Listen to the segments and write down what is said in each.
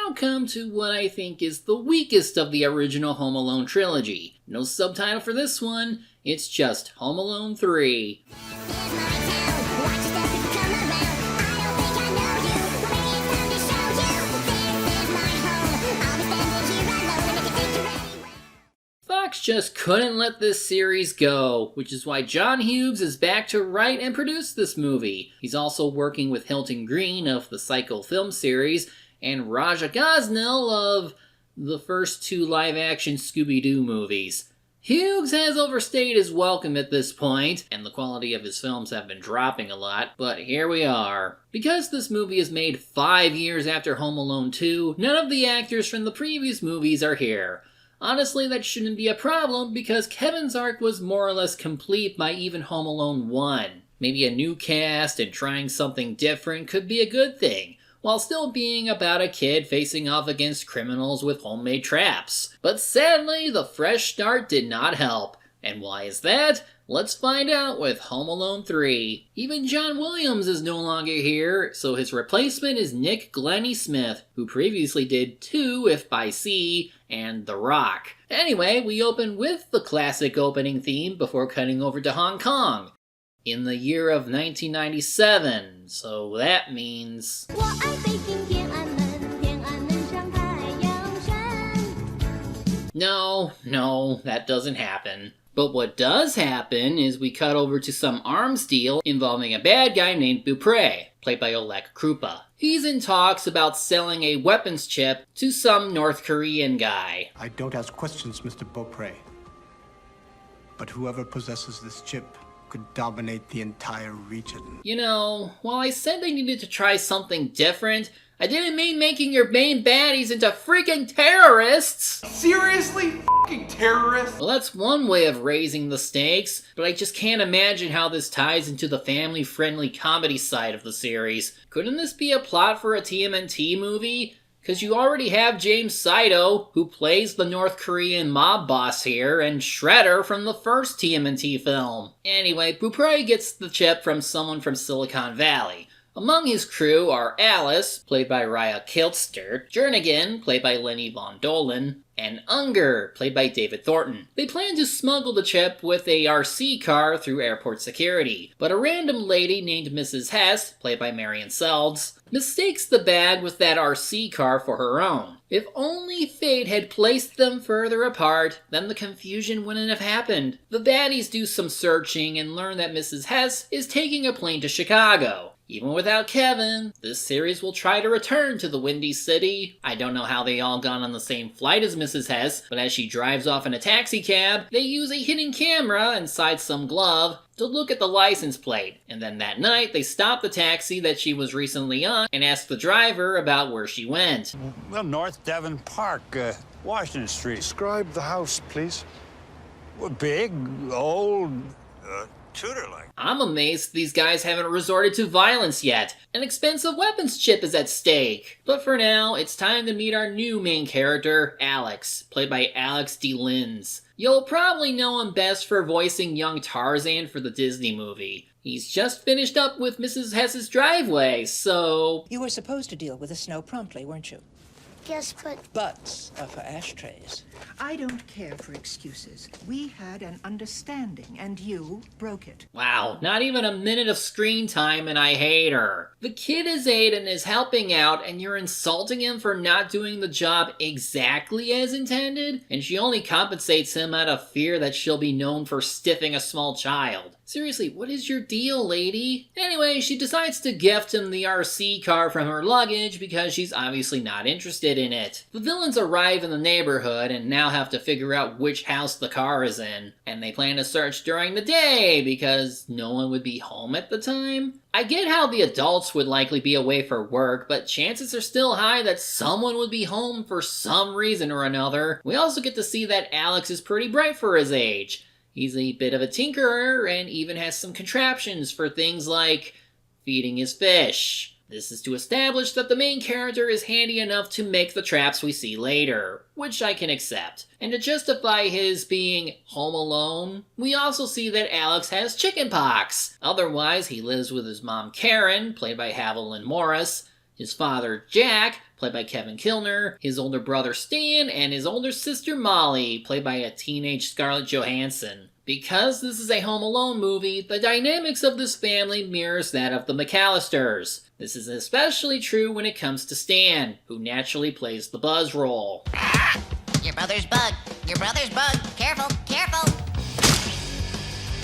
now come to what I think is the weakest of the original Home Alone trilogy. No subtitle for this one, it's just Home Alone 3. Fox just couldn't let this series go, which is why John Hughes is back to write and produce this movie. He's also working with Hilton Green of the Psycho film series and Raja Gosnell of the first 2 live-action Scooby-Doo movies. Hughes has overstayed his welcome at this point, and the quality of his films have been dropping a lot, but here we are. Because this movie is made 5 years after Home Alone 2, none of the actors from the previous movies are here. Honestly, that shouldn't be a problem because Kevin's arc was more or less complete by even Home Alone 1. Maybe a new cast and trying something different could be a good thing, while still being about a kid facing off against criminals with homemade traps. But sadly, the fresh start did not help. And why is that? Let's find out with Home Alone 3. Even John Williams is no longer here, so his replacement is Nick Glennie Smith, who previously did 2 If by Sea and The Rock. Anyway, we open with the classic opening theme before cutting over to Hong Kong. In the year of 1997, so that means... No, that doesn't happen. But what does happen is we cut over to some arms deal involving a bad guy named Beaupre, played by Oleg Krupa. He's in talks about selling a weapons chip to some North Korean guy. I don't ask questions, Mr. Beaupre. But whoever possesses this chip could dominate the entire region. You know, while I said they needed to try something different, I didn't mean making your main baddies into freaking terrorists! Seriously? Fucking terrorists? Well, that's one way of raising the stakes, but I just can't imagine how this ties into the family-friendly comedy side of the series. Couldn't this be a plot for a TMNT movie? Because you already have James Saito, who plays the North Korean mob boss here, and Shredder from the first TMNT film. Anyway, Beaupre gets the chip from someone from Silicon Valley. Among his crew are Alice, played by Raya Kilster, Jernigan, played by Lenny Von Dolan, and Unger, played by David Thornton. They plan to smuggle the chip with a RC car through airport security, but a random lady named Mrs. Hess, played by Marion Seldes, mistakes the bag with that RC car for her own. If only fate had placed them further apart, then the confusion wouldn't have happened. The baddies do some searching and learn that Mrs. Hess is taking a plane to Chicago. Even without Kevin, this series will try to return to the Windy City. I don't know how they all got on the same flight as Mrs. Hess, but as she drives off in a taxi cab, they use a hidden camera inside some glove to look at the license plate. And then that night, they stop the taxi that she was recently on and ask the driver about where she went. Well, North Devon Park, Washington Street. Describe the house, please. Well, big, old, Tudor-like. I'm amazed these guys haven't resorted to violence yet. An expensive weapons chip is at stake. But for now, it's time to meet our new main character, Alex, played by Alex D. Linz. You'll probably know him best for voicing young Tarzan for the Disney movie. He's just finished up with Mrs. Hess's driveway, so... You were supposed to deal with the snow promptly, weren't you? Yes, but... Butts are for ashtrays. I don't care for excuses. We had an understanding, and you broke it. Wow, not even a minute of screen time and I hate her. The kid is 8 and is helping out and you're insulting him for not doing the job exactly as intended? And she only compensates him out of fear that she'll be known for stiffing a small child. Seriously, what is your deal, lady? Anyway, she decides to gift him the RC car from her luggage because she's obviously not interested in it. The villains arrive in the neighborhood and now have to figure out which house the car is in. And they plan to search during the day because no one would be home at the time. I get how the adults would likely be away for work, but chances are still high that someone would be home for some reason or another. We also get to see that Alex is pretty bright for his age. He's a bit of a tinkerer and even has some contraptions for things like feeding his fish. This is to establish that the main character is handy enough to make the traps we see later, which I can accept. And to justify his being home alone, we also see that Alex has chickenpox. Otherwise, he lives with his mom Karen, played by Haviland Morris, his father Jack, played by Kevin Kilner, his older brother Stan, and his older sister Molly, played by a teenage Scarlett Johansson. Because this is a Home Alone movie, the dynamics of this family mirrors that of the McAllisters. This is especially true when it comes to Stan, who naturally plays the Buzz role. Your brother's bug. Your brother's bug. Careful, careful.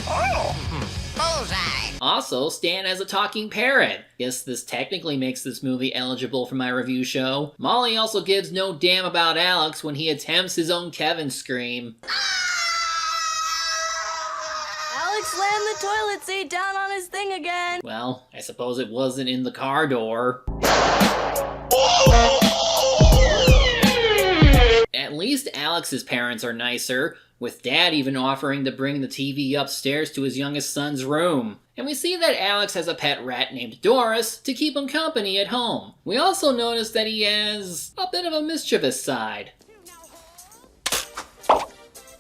Oh, bullseye. Also, Stan has a talking parrot. Guess this technically makes this movie eligible for my review show. Molly also gives no damn about Alex when he attempts his own Kevin scream. Alex slammed the toilet seat down on his thing again. Well, I suppose it wasn't in the car door. At least Alex's parents are nicer, with Dad even offering to bring the TV upstairs to his youngest son's room. And we see that Alex has a pet rat named Doris to keep him company at home. We also notice that he has a bit of a mischievous side.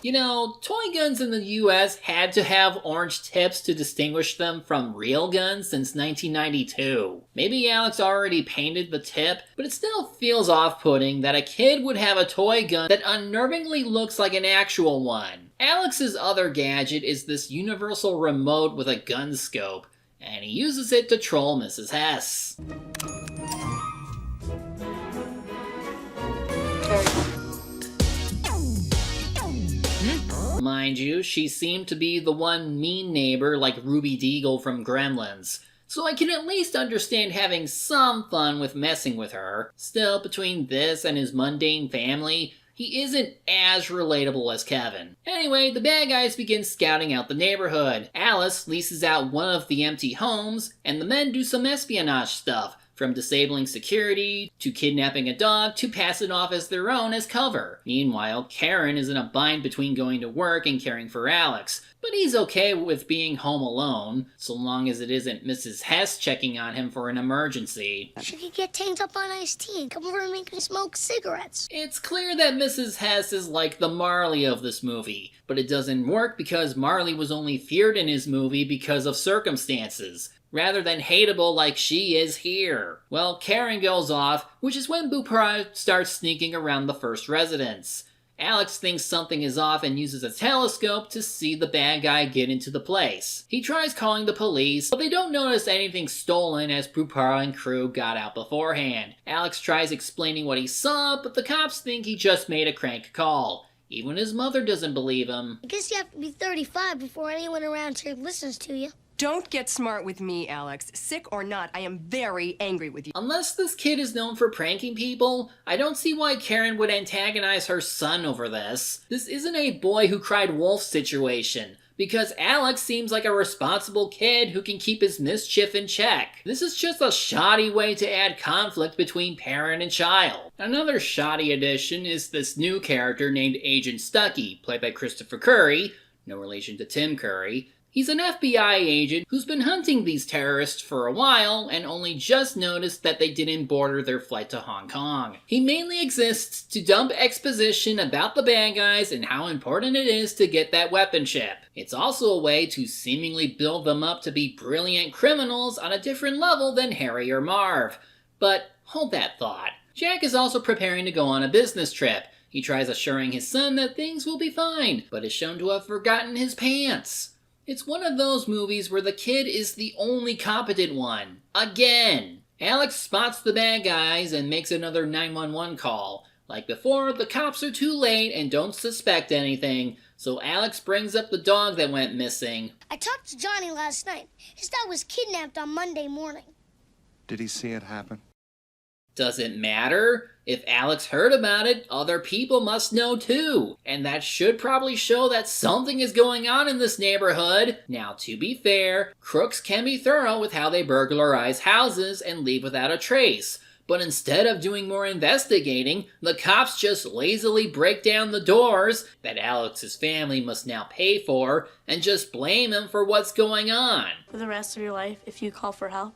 You know, toy guns in the US had to have orange tips to distinguish them from real guns since 1992. Maybe Alex already painted the tip, but it still feels off-putting that a kid would have a toy gun that unnervingly looks like an actual one. Alex's other gadget is this universal remote with a gun scope, and he uses it to troll Mrs. Hess. Mind you, she seemed to be the one mean neighbor like Ruby Deagle from Gremlins, so I can at least understand having some fun with messing with her. Still, between this and his mundane family, he isn't as relatable as Kevin. Anyway, the bad guys begin scouting out the neighborhood. Alice leases out one of the empty homes, and the men do some espionage stuff, from disabling security, to kidnapping a dog, to pass it off as their own as cover. Meanwhile, Karen is in a bind between going to work and caring for Alex, but he's okay with being home alone, so long as it isn't Mrs. Hess checking on him for an emergency. She could get tanked up on iced tea and come over and make me smoke cigarettes. It's clear that Mrs. Hess is like the Marley of this movie, but it doesn't work because Marley was only feared in his movie because of circumstances, rather than hateable like she is here. Well, Karen goes off, which is when Bupra starts sneaking around the first residence. Alex thinks something is off and uses a telescope to see the bad guy get into the place. He tries calling the police, but they don't notice anything stolen as Bupra and crew got out beforehand. Alex tries explaining what he saw, but the cops think he just made a crank call. Even his mother doesn't believe him. I guess you have to be 35 before anyone around here listens to you. Don't get smart with me, Alex. Sick or not, I am very angry with you. Unless this kid is known for pranking people, I don't see why Karen would antagonize her son over this. This isn't a boy who cried wolf situation, because Alex seems like a responsible kid who can keep his mischief in check. This is just a shoddy way to add conflict between parent and child. Another shoddy addition is this new character named Agent Stuckey, played by Christopher Curry, no relation to Tim Curry. He's an FBI agent who's been hunting these terrorists for a while and only just noticed that they didn't border their flight to Hong Kong. He mainly exists to dump exposition about the bad guys and how important it is to get that weapon chip. It's also a way to seemingly build them up to be brilliant criminals on a different level than Harry or Marv. But hold that thought. Jack is also preparing to go on a business trip. He tries assuring his son that things will be fine, but is shown to have forgotten his pants. It's one of those movies where the kid is the only competent one. Again! Alex spots the bad guys and makes another 911 call. Like before, the cops are too late and don't suspect anything, so Alex brings up the dog that went missing. I talked to Johnny last night. His dog was kidnapped on Monday morning. Did he see it happen? Does it matter? If Alex heard about it, other people must know too. And that should probably show that something is going on in this neighborhood. Now, to be fair, crooks can be thorough with how they burglarize houses and leave without a trace. But instead of doing more investigating, the cops just lazily break down the doors that Alex's family must now pay for and just blame him for what's going on. For the rest of your life, if you call for help,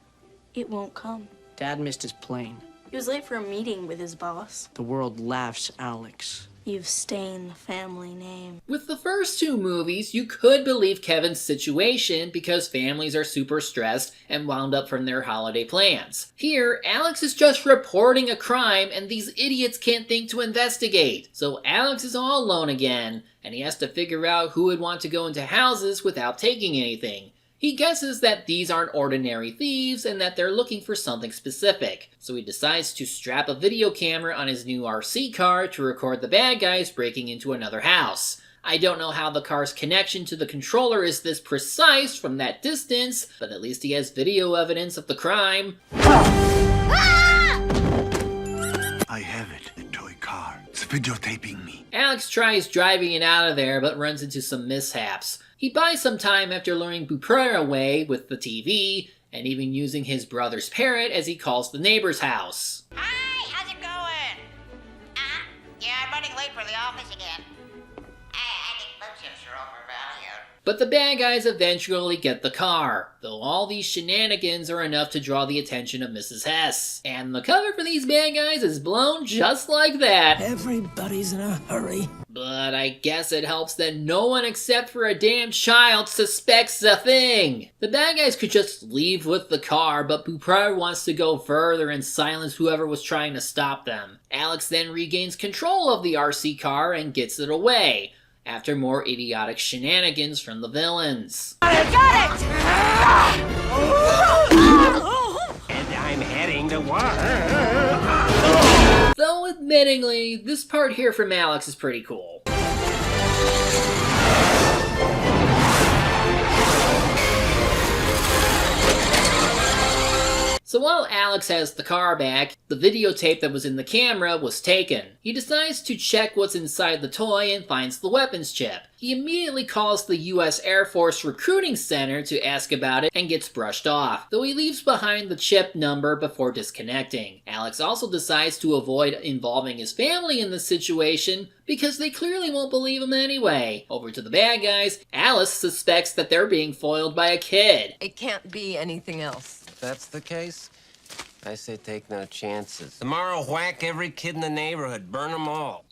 it won't come. Dad missed his plane. He was late for a meeting with his boss. The world laughs, Alex. You've stained the family name. With the first two movies, you could believe Kevin's situation because families are super stressed and wound up from their holiday plans. Here, Alex is just reporting a crime and these idiots can't think to investigate. So Alex is all alone again, and he has to figure out who would want to go into houses without taking anything. He guesses that these aren't ordinary thieves and that they're looking for something specific, so he decides to strap a video camera on his new RC car to record the bad guys breaking into another house. I don't know how the car's connection to the controller is this precise from that distance, but at least he has video evidence of the crime. I have it, the toy car. It's videotaping me. Alex tries driving it out of there but runs into some mishaps. He buys some time after luring Beaupre away with the TV, and even using his brother's parrot as he calls the neighbor's house. Hi, how's it going? Yeah, I'm running late for the office again. I think both shifts are overvalued. But the bad guys eventually get the car, though all these shenanigans are enough to draw the attention of Mrs. Hess. And the cover for these bad guys is blown just like that. Everybody's in a hurry. But I guess it helps that no one except for a damn child suspects a thing. The bad guys could just leave with the car, but Beaupre wants to go further and silence whoever was trying to stop them. Alex then regains control of the RC car and gets it away, after more idiotic shenanigans from the villains. Got it! And I'm heading to work. Though admittingly, this part here from Alex is pretty cool. So while Alex has the car back, the videotape that was in the camera was taken. He decides to check what's inside the toy and finds the weapons chip. He immediately calls the US Air Force Recruiting Center to ask about it and gets brushed off, though he leaves behind the chip number before disconnecting. Alex also decides to avoid involving his family in the situation because they clearly won't believe him anyway. Over to the bad guys, Alice suspects that they're being foiled by a kid. It can't be anything else. If that's the case, I say take no chances. Tomorrow, whack every kid in the neighborhood. Burn them all.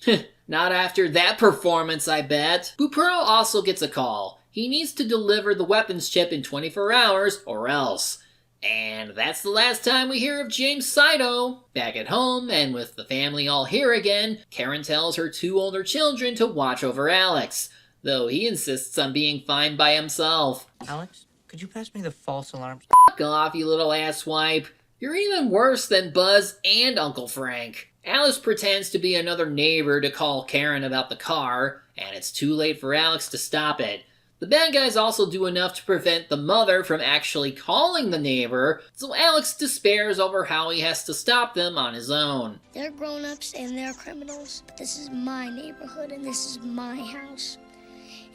Not after that performance, I bet. Beaupre also gets a call. He needs to deliver the weapons chip in 24 hours or else. And that's the last time we hear of James Saito. Back at home, and with the family all here again, Karen tells her two older children to watch over Alex, though he insists on being fine by himself. Alex, could you pass me the false alarms? Fuck off, you little asswipe. You're even worse than Buzz and Uncle Frank. Alice pretends to be another neighbor to call Karen about the car, and it's too late for Alex to stop it. The bad guys also do enough to prevent the mother from actually calling the neighbor, so Alex despairs over how he has to stop them on his own. They're grown-ups and they're criminals, but this is my neighborhood and this is my house.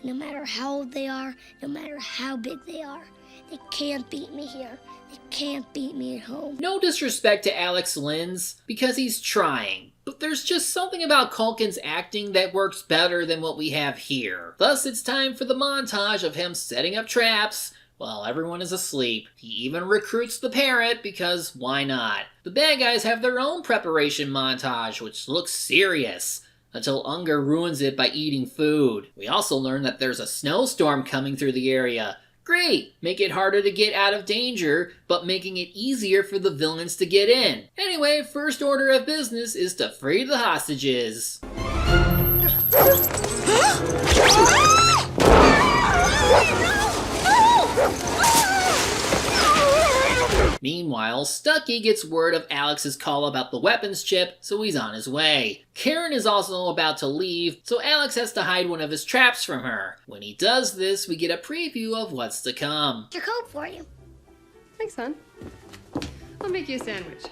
And no matter how old they are, no matter how big they are, they can't beat me here. They can't beat me at home. No disrespect to Alex Linz, because he's trying. But there's just something about Culkin's acting that works better than what we have here. Thus, it's time for the montage of him setting up traps while everyone is asleep. He even recruits the parrot because why not? The bad guys have their own preparation montage, which looks serious, until Unger ruins it by eating food. We also learn that there's a snowstorm coming through the area. Great! Make it harder to get out of danger, but making it easier for the villains to get in. Anyway, first order of business is to free the hostages. Meanwhile, Stucky gets word of Alex's call about the weapons chip, so he's on his way. Karen is also about to leave, so Alex has to hide one of his traps from her. When he does this, we get a preview of what's to come. Your coat for you. Thanks, son. I'll make you a sandwich.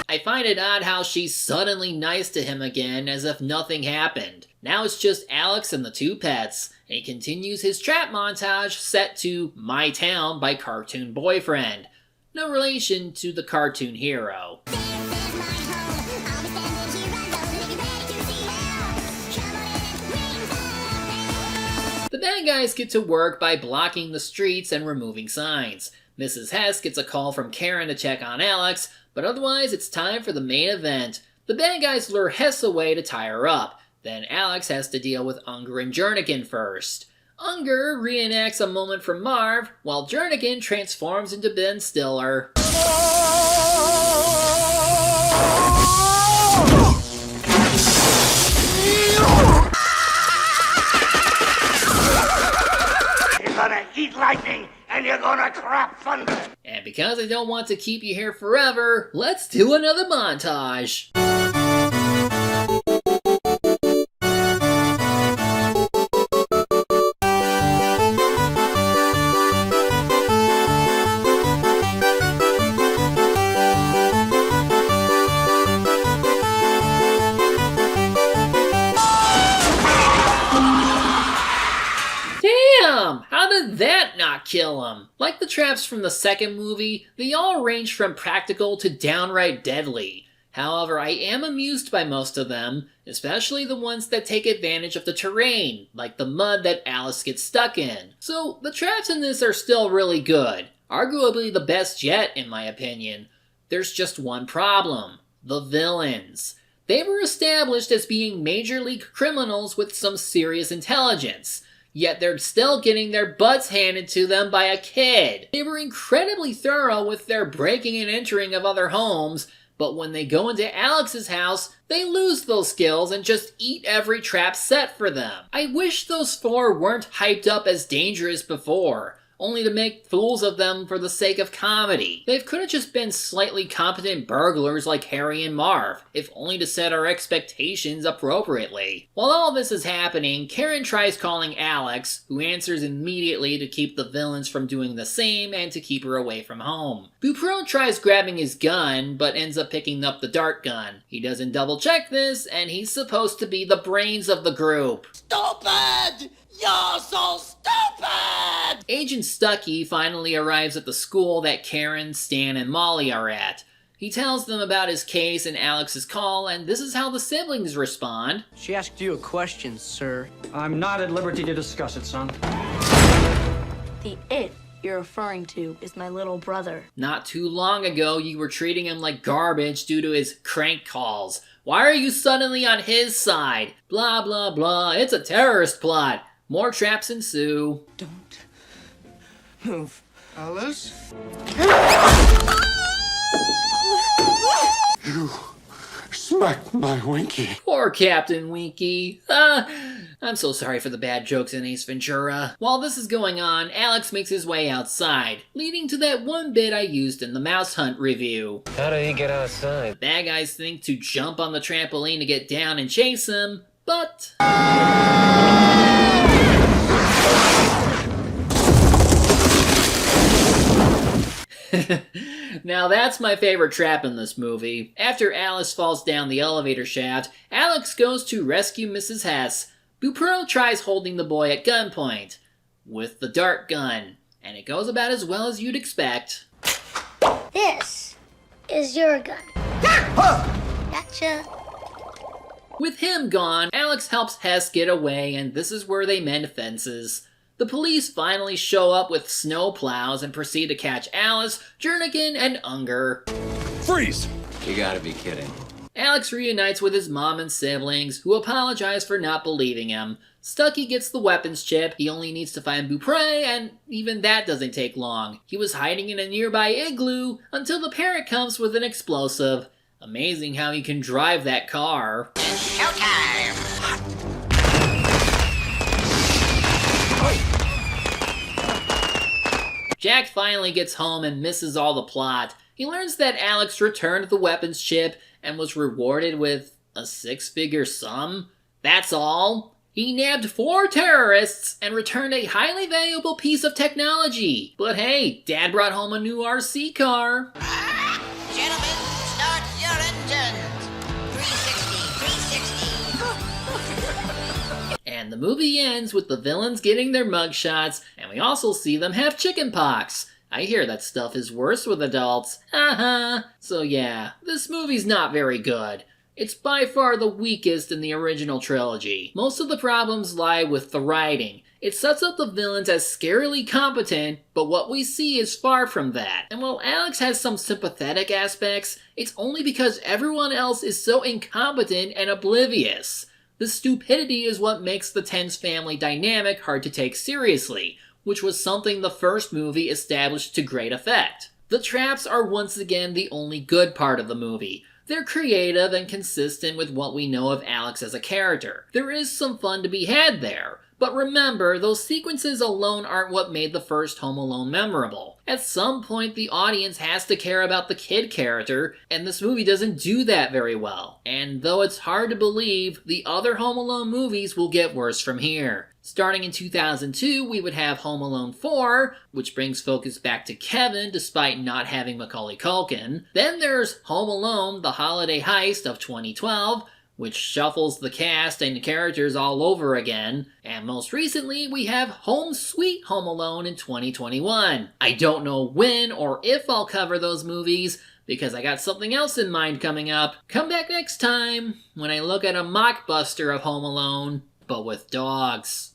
I find it odd how she's suddenly nice to him again, as if nothing happened. Now it's just Alex and the two pets, and he continues his trap montage set to My Town by Cartoon Boyfriend. No relation to the cartoon hero. The bad guys get to work by blocking the streets and removing signs. Mrs. Hess gets a call from Karen to check on Alex, but otherwise it's time for the main event. The bad guys lure Hess away to tie her up. Then Alex has to deal with Unger and Jernigan first. Unger reenacts a moment from Marv, while Jernigan transforms into Ben Stiller. You're gonna eat lightning, and you're gonna crap thunder. And because I don't want to keep you here forever, let's do another montage. Damn! How did that not kill him? Like the traps from the second movie, they all range from practical to downright deadly. However, I am amused by most of them, especially the ones that take advantage of the terrain, like the mud that Alice gets stuck in. So, the traps in this are still really good. Arguably the best yet, in my opinion. There's just one problem. The villains. They were established as being major league criminals with some serious intelligence. Yet they're still getting their butts handed to them by a kid. They were incredibly thorough with their breaking and entering of other homes, but when they go into Alex's house, they lose those skills and just eat every trap set for them. I wish those four weren't hyped up as dangerous before, only to make fools of them for the sake of comedy. They could have just been slightly competent burglars like Harry and Marv, if only to set our expectations appropriately. While all this is happening, Karen tries calling Alex, who answers immediately to keep the villains from doing the same and to keep her away from home. Buperon tries grabbing his gun, but ends up picking up the dart gun. He doesn't double check this, and he's supposed to be the brains of the group. Stupid! You're so stupid! Agent Stuckey finally arrives at the school that Karen, Stan, and Molly are at. He tells them about his case and Alex's call, and this is how the siblings respond. She asked you a question, sir. I'm not at liberty to discuss it, son. The it you're referring to is my little brother. Not too long ago, you were treating him like garbage due to his crank calls. Why are you suddenly on his side? Blah, blah, blah. It's a terrorist plot. More traps ensue. Don't move. Alice? You smacked my Winky. Poor Captain Winky. I'm so sorry for the bad jokes in Ace Ventura. While this is going on, Alex makes his way outside, leading to that one bit I used in the Mouse Hunt review. How did he get outside? Bad guys think to jump on the trampoline to get down and chase him, but... Now that's my favorite trap in this movie. After Alice falls down the elevator shaft, Alex goes to rescue Mrs. Hess. Buperon tries holding the boy at gunpoint with the dart gun, and it goes about as well as you'd expect. This is your gun. Gotcha. With him gone, Alex helps Hess get away, and this is where they mend fences. The police finally show up with snow plows and proceed to catch Alice, Jernigan, and Unger. Freeze! You gotta be kidding. Alex reunites with his mom and siblings, who apologize for not believing him. Stuckey gets the weapons chip, he only needs to find Beaupre, and even that doesn't take long. He was hiding in a nearby igloo until the parrot comes with an explosive. Amazing how he can drive that car. Showtime! Jack finally gets home and misses all the plot. He learns that Alex returned the weapons chip and was rewarded with a 6-figure sum. That's all. He nabbed 4 terrorists and returned a highly valuable piece of technology. But hey, Dad brought home a new RC car. Gentlemen, start your engines. 360. And the movie ends with the villains getting their mugshots, and we also see them have chickenpox. I hear that stuff is worse with adults. Haha. So yeah, this movie's not very good. It's by far the weakest in the original trilogy. Most of the problems lie with the writing. It sets up the villains as scarily competent, but what we see is far from that. And while Alex has some sympathetic aspects, it's only because everyone else is so incompetent and oblivious. The stupidity is what makes the tense family dynamic hard to take seriously, which was something the first movie established to great effect. The traps are once again the only good part of the movie. They're creative and consistent with what we know of Alex as a character. There is some fun to be had there. But remember, those sequences alone aren't what made the first Home Alone memorable. At some point, the audience has to care about the kid character, and this movie doesn't do that very well. And though it's hard to believe, the other Home Alone movies will get worse from here. Starting in 2002, we would have Home Alone 4, which brings focus back to Kevin despite not having Macaulay Culkin. Then there's Home Alone, The Holiday Heist of 2012, which shuffles the cast and characters all over again. And most recently, we have Home Sweet Home Alone in 2021. I don't know when or if I'll cover those movies, because I got something else in mind coming up. Come back next time, when I look at a mockbuster of Home Alone, but with dogs.